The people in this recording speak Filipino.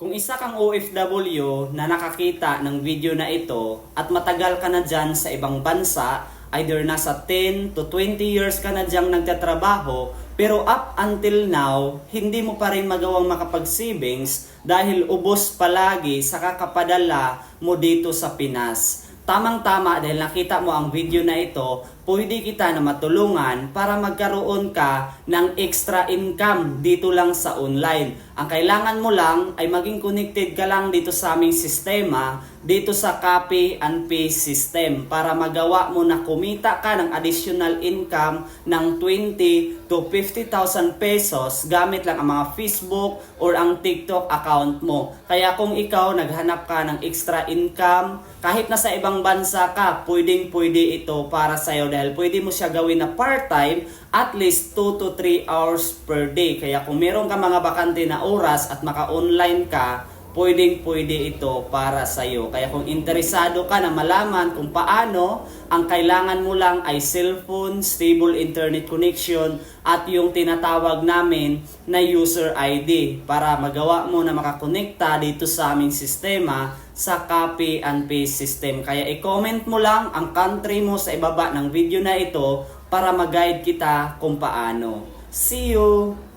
Kung isa kang OFW na nakakita ng video na ito at matagal ka na dyan sa ibang bansa, either nasa 10 to 20 years ka na dyan nagtatrabaho, pero up until now, hindi mo pa rin magawang makapag-savings dahil ubos palagi sa kakapadala mo dito sa Pinas. Tamang-tama dahil nakita mo ang video na ito, pwede kita na matulungan para magkaroon ka ng extra income dito lang sa online. Ang kailangan mo lang ay maging connected ka lang dito sa aming sistema, dito sa copy and paste system para magawa mo na kumita ka ng additional income ng 20 to 50,000 pesos gamit lang ang mga Facebook or ang TikTok account mo. Kaya kung ikaw naghanap ka ng extra income, kahit nasa ibang bansa ka, pwedeng-pwede ito para sa'yo dahil pwede mo siya gawin na part-time at least 2 to 3 hours per day. Kaya kung meron ka mga bakante na oras at maka-online ka, pwedeng-pwede ito para sa'yo. Kaya kung interesado ka na malaman kung paano, ang kailangan mo lang ay cellphone, stable internet connection, at yung tinatawag namin na user ID para magawa mo na makakonekta dito sa aming sistema sa copy and paste system. Kaya i-comment mo lang ang country mo sa ibaba ng video na ito para mag-guide kita kung paano. See you!